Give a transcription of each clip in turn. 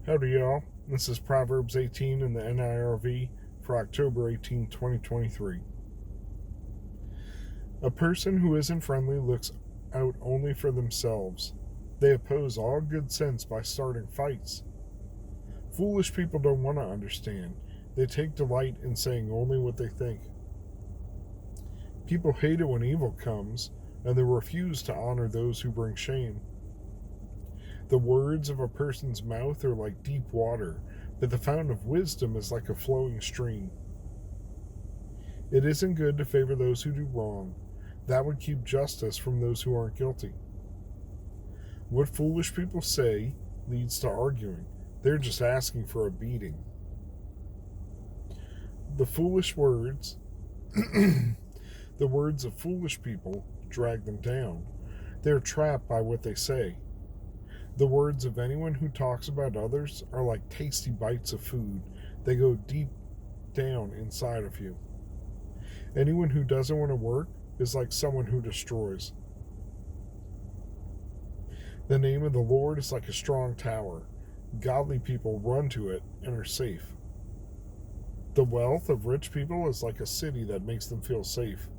Howdy, y'all. This is Proverbs 18 in the NIRV for October 18, 2023. A person who isn't friendly looks out only for themselves. They oppose all good sense by starting fights. Foolish people don't want to understand. They take delight in saying only what they think. People hate it when evil comes, and they refuse to honor those who bring shame. The words of a person's mouth are like deep water, but the fountain of wisdom is like a flowing stream. It isn't good to favor those who do wrong. That would keep justice from those who aren't guilty. What foolish people say leads to arguing. They're just asking for a beating. The words of foolish people drag them down. They're trapped by what they say. The words of anyone who talks about others are like tasty bites of food. They go deep down inside of you. Anyone who doesn't want to work is like someone who destroys. The name of the Lord is like a strong tower. Godly people run to it and are safe. The wealth of rich people is like a city that makes them feel safe.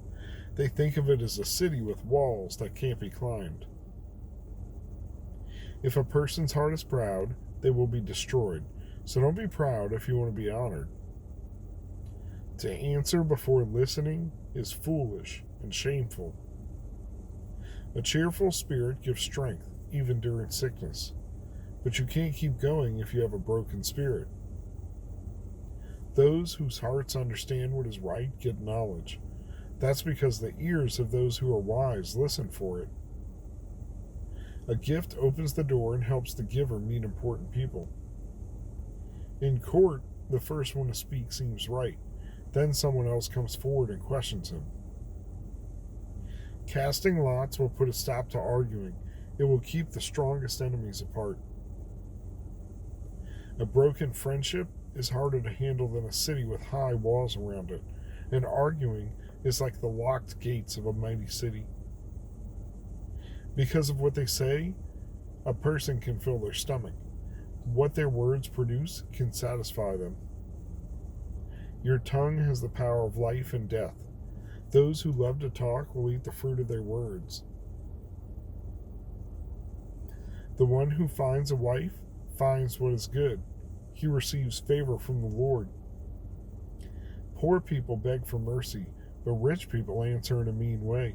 They think of it as a city with walls that can't be climbed. If a person's heart is proud, they will be destroyed. So don't be proud if you want to be honored. To answer before listening is foolish and shameful. A cheerful spirit gives strength, even during sickness. But you can't keep going if you have a broken spirit. Those whose hearts understand what is right get knowledge. That's because the ears of those who are wise listen for it. A gift opens the door and helps the giver meet important people. In court, the first one to speak seems right. Then someone else comes forward and questions him. Casting lots will put a stop to arguing. It will keep the strongest enemies apart. A broken friendship is harder to handle than a city with high walls around it, and arguing is like the locked gates of a mighty city. Because of what they say, a person can fill their stomach. What their words produce can satisfy them. Your tongue has the power of life and death. Those who love to talk will eat the fruit of their words. The one who finds a wife finds what is good. He receives favor from the Lord. Poor people beg for mercy, but rich people answer in a mean way.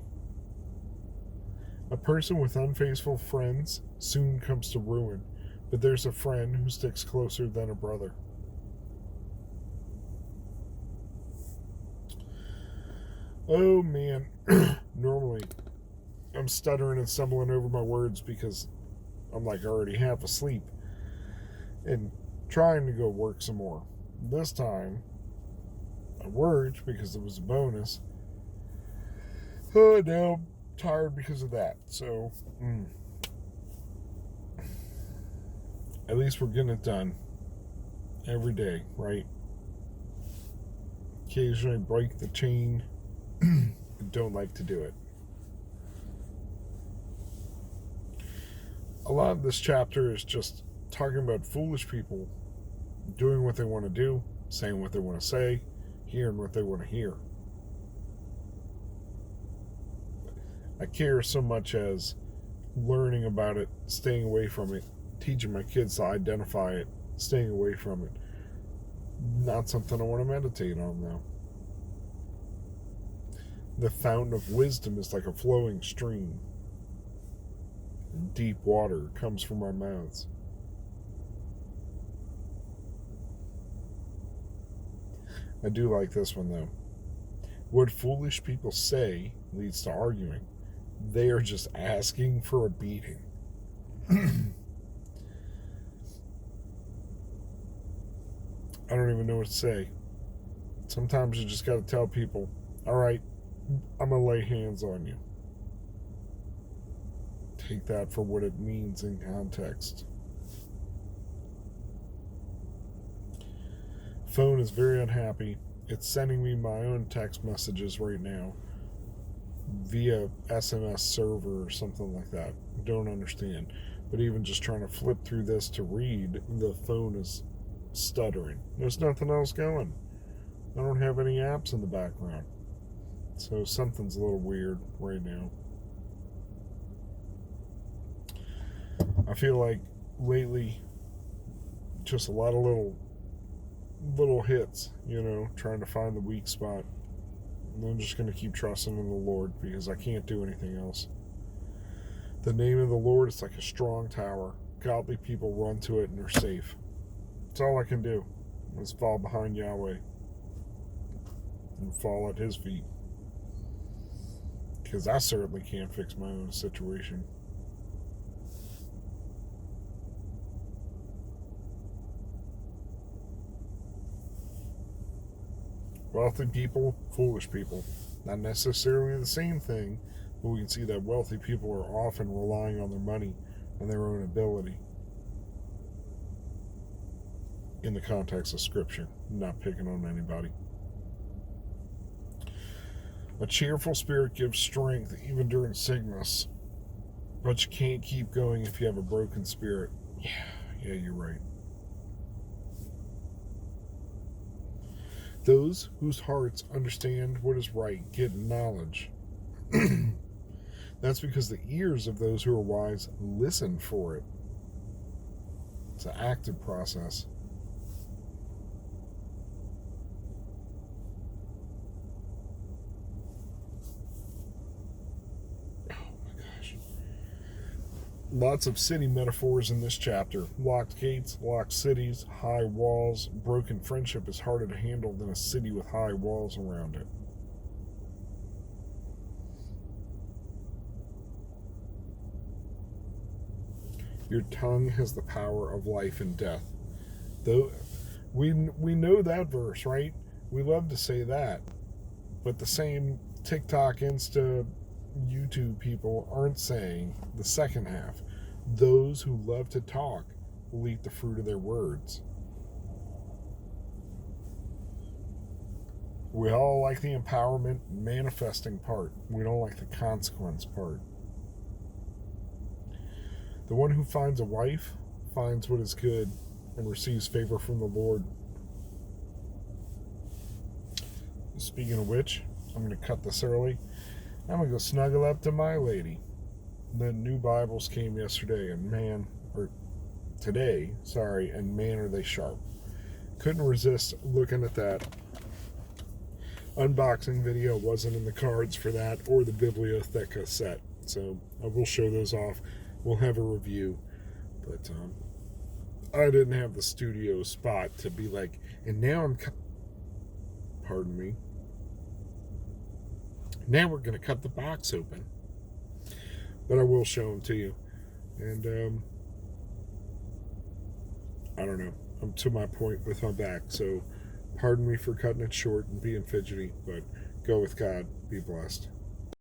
A person with unfaithful friends soon comes to ruin, but there's a friend who sticks closer than a brother. Oh man, normally I'm stuttering and stumbling over my words because I'm like already half asleep and trying to go work some more. This time I worked because it was a bonus. Oh, now I'm tired because of that. So at least we're getting it done every day, right? Occasionally break the chain. I don't like to do it. A lot of this chapter is just talking about foolish people doing what they want to do, saying what they want to say, hearing what they want to hear. I care so much as learning about it, staying away from it, teaching my kids to identify it, staying away from it. Not something I want to meditate on, though. The fountain of wisdom is like a flowing stream. Deep water comes from our mouths. I do like this one, though. What foolish people say leads to arguing. They are just asking for a beating. I don't even know what to say. Sometimes you just got to tell people, all right, I'm going to lay hands on you. Take that for what it means in context. Phone is very unhappy. It's sending me my own text messages right now via SMS server or something like that. Don't understand. But even just trying to flip through this to read, the phone is stuttering. There's nothing else going. I don't have any apps in the background. So something's a little weird right now. I feel like lately, just a lot of little hits, trying to find the weak spot. And I'm just going to keep trusting in the Lord because I can't do anything else. The name of the Lord is like a strong tower. Godly people run to it and are safe. That's all I can do is fall behind Yahweh and fall at His feet. Because I certainly can't fix my own situation. Wealthy people, foolish people. Not necessarily the same thing, but we can see that wealthy people are often relying on their money and their own ability. In the context of Scripture, not picking on anybody. A cheerful spirit gives strength even during sickness, but you can't keep going if you have a broken spirit. Yeah, you're right. Those whose hearts understand what is right get knowledge. That's because the ears of those who are wise listen for it. It's an active process. Lots of city metaphors in this chapter. Locked gates, locked cities, high walls. Broken friendship is harder to handle than a city with high walls around it. Your tongue has the power of life and death. Though we know that verse, right? We love to say that. But the same TikTok, Insta, YouTube people aren't saying the second half. Those who love to talk will eat the fruit of their words. We all like the empowerment, manifesting part. We don't like the consequence part. The one who finds a wife finds what is good and receives favor from the Lord. Speaking of which, I'm going to cut this early. I'm going to go snuggle up to my lady. The new Bibles came yesterday, and man are they sharp. Couldn't resist looking at that. Unboxing video wasn't in the cards for that or the Bibliotheca set, so I will show those off. We'll have a review, but I didn't have the studio spot to be like, and now pardon me. Now we're going to cut the box open. But I will show them to you. And I don't know. I'm to my point with my back. So pardon me for cutting it short and being fidgety. But go with God. Be blessed.